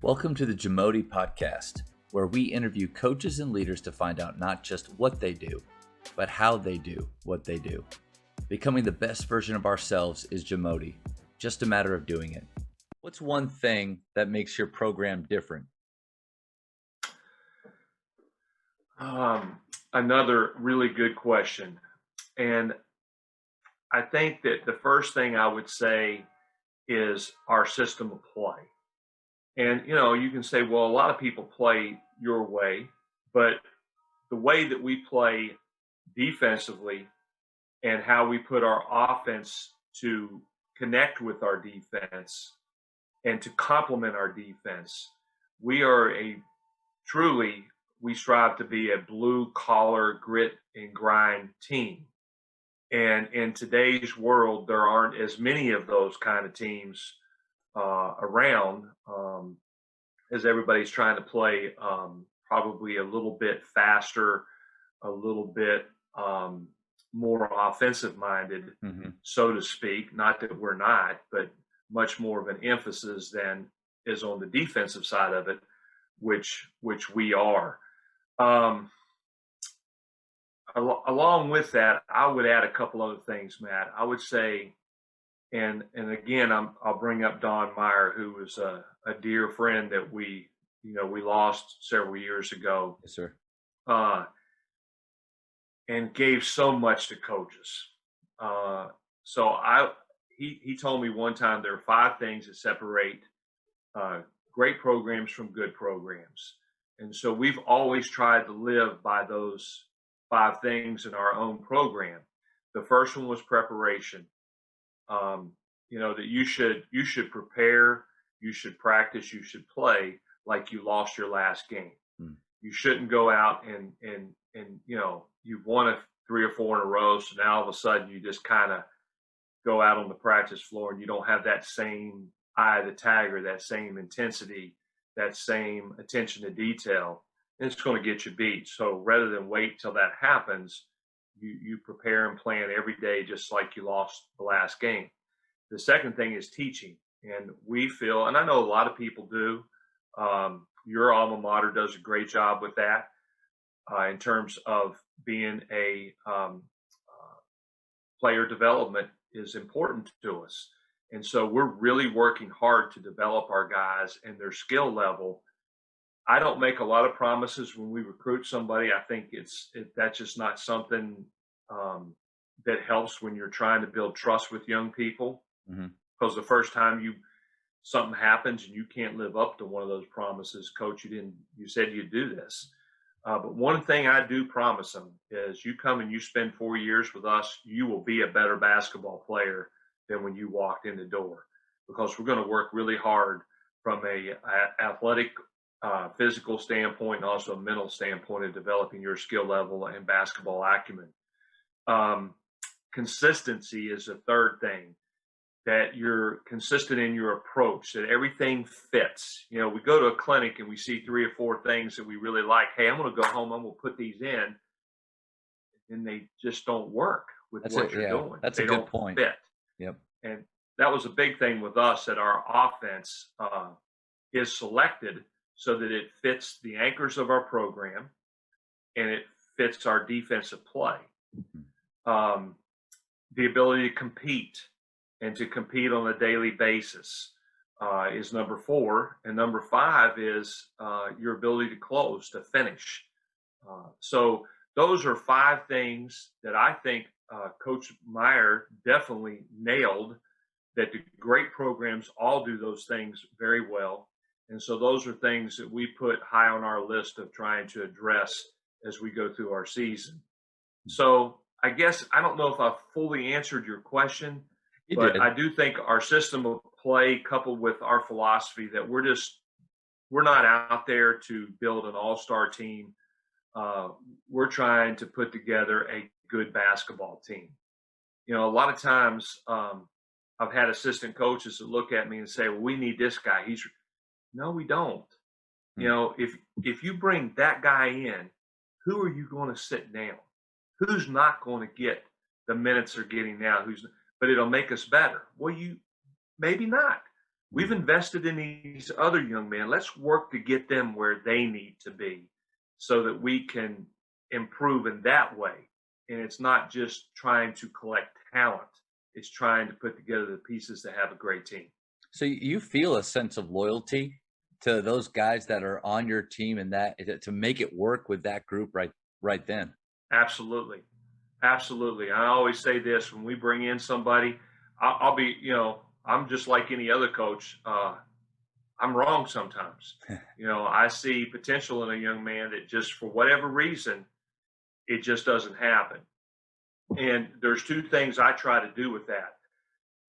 Welcome to the Jamodi podcast, where we interview coaches and leaders to find out not just what they do, but how they do what they do. Becoming the best version of ourselves is Jamodi, just a matter of doing it. What's one thing that makes your program different? Another really good question. And I think that the first thing I would say is our system of play. And, you can say, well, a lot of people play your way, but the way that we play defensively and how we put our offense to connect with our defense and to complement our defense, we are we strive to be a blue collar grit and grind team. And in today's world, there aren't as many of those kind of teams around, as everybody's trying to play probably a little bit faster, a little bit more offensive minded, so to speak. Not that we're not, but much more of an emphasis than is on the defensive side of it, which we are. Along with that, I would add a couple other things, Matt. I would say, and again, I'll bring up Don Meyer, who was a dear friend that we lost several years ago. Yes, sir. And gave so much to coaches. He told me one time there are 5 things that separate great programs from good programs. And so we've always tried to live by those 5 things in our own program. The first one was preparation. That you should prepare, you should practice, you should play like you lost your last game. You shouldn't go out and you've won 3 or 4 in a row, so now all of a sudden you just kind of go out on the practice floor and you don't have that same eye of the tiger, that same intensity, that same attention to detail, and it's going to get you beat. So rather than wait till that happens, you prepare and plan every day just like you lost the last game. The second thing is teaching. And we feel, and I know a lot of people do, your alma mater does a great job with that in terms of being a player development is important to us. And so we're really working hard to develop our guys and their skill level. I don't make a lot of promises when we recruit somebody. I think that's just not something that helps when you're trying to build trust with young people. Because the first time something happens and you can't live up to one of those promises, coach, you said you'd do this. But one thing I do promise them is you come and you spend 4 years with us, you will be a better basketball player than when you walked in the door, because we're going to work really hard from a athletic, physical standpoint and also a mental standpoint of developing your skill level and basketball acumen. Consistency is the third thing, that you're consistent in your approach, that everything fits. We go to a clinic and we see 3 or 4 things that we really like. Hey, I'm going to go home, I'm going to put these in. And they just don't work with what you're doing. That's a good point. Fit. Yep. And that was a big thing with us, that our offense is selected so that it fits the anchors of our program and it fits our defensive play. The ability to compete and to compete on a daily basis is number 4. And number 5 is your ability to close, to finish. So those are 5 things that I think Coach Meyer definitely nailed, that the great programs all do those things very well. And so those are things that we put high on our list of trying to address as we go through our season. So I guess I don't know if I've fully answered your question, but I do think our system of play, coupled with our philosophy that we're not out there to build an all-star team. We're trying to put together a good basketball team. A lot of times I've had assistant coaches that look at me and say, well, we need this guy. No, we don't. If you bring that guy in, who are you going to sit down? Who's not going to get the minutes they're getting now? But it'll make us better. Well, maybe not. We've invested in these other young men. Let's work to get them where they need to be so that we can improve in that way. And it's not just trying to collect talent, it's trying to put together the pieces to have a great team. So you feel a sense of loyalty to those guys that are on your team and that to make it work with that group right then. Absolutely. Absolutely. I always say this when we bring in somebody, I'll be, I'm just like any other coach. I'm wrong sometimes. I see potential in a young man that just for whatever reason, it just doesn't happen. And there's two things I try to do with that.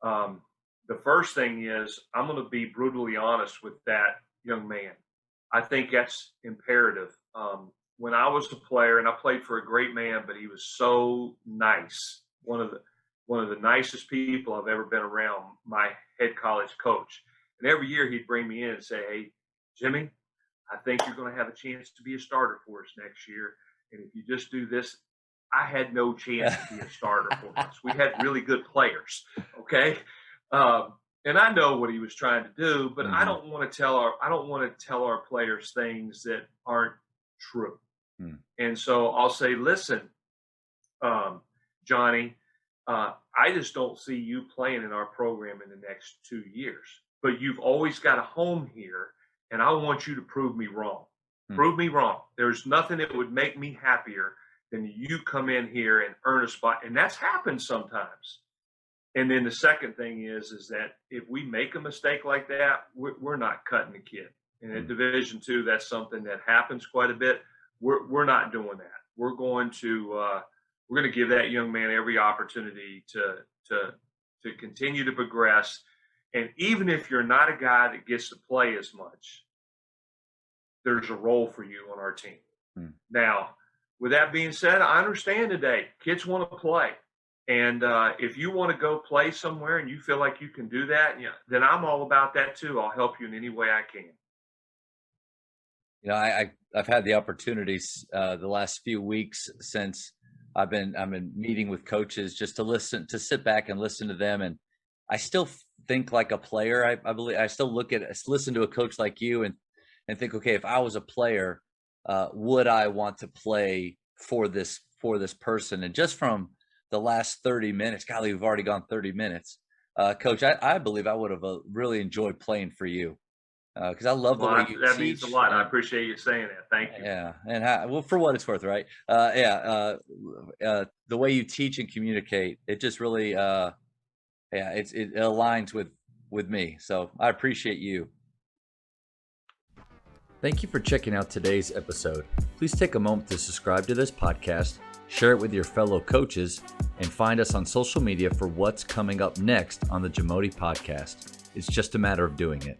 The first thing is I'm going to be brutally honest with that young man. I think that's imperative. When I was a player, and I played for a great man, but he was so nice. One of the nicest people I've ever been around, my head college coach. And every year he'd bring me in and say, "Hey, Jimmy, I think you're going to have a chance to be a starter for us next year. And if you just do this," I had no chance to be a starter for us. We had really good players. Okay. And I know what he was trying to do, but I don't want to tell our players things that aren't true. And so I'll say, "Listen, Johnny, I just don't see you playing in our program in the next 2 years, but you've always got a home here, and I want you to prove me wrong. Prove me wrong. There's nothing that would make me happier than you come in here and earn a spot." And that's happened sometimes. And then the second thing is that if we make a mistake like that, we're not cutting the kid. And at Division II, that's something that happens quite a bit. We're not doing that. We're going to give that young man every opportunity to continue to progress. And even if you're not a guy that gets to play as much, there's a role for you on our team. Now, with that being said, I understand today kids want to play. And if you want to go play somewhere and you feel like you can do that, then I'm all about that too. I'll help you in any way I can. I've had the opportunities the last few weeks since I've been meeting with coaches just to sit back and listen to them. And I still think like a player. I believe I still listen to a coach like you and think, okay, if I was a player, would I want to play for this person? And just from the last 30 minutes, golly, we've already gone 30 minutes. Coach, I believe I would have really enjoyed playing for you because I love the way you teach. That means a lot. I appreciate you saying that. Thank you. Yeah, and for what it's worth, right? The way you teach and communicate, it just really, it aligns with me. So I appreciate you. Thank you for checking out today's episode. Please take a moment to subscribe to this podcast, share it with your fellow coaches, and find us on social media for what's coming up next on the Jamodi podcast. It's just a matter of doing it.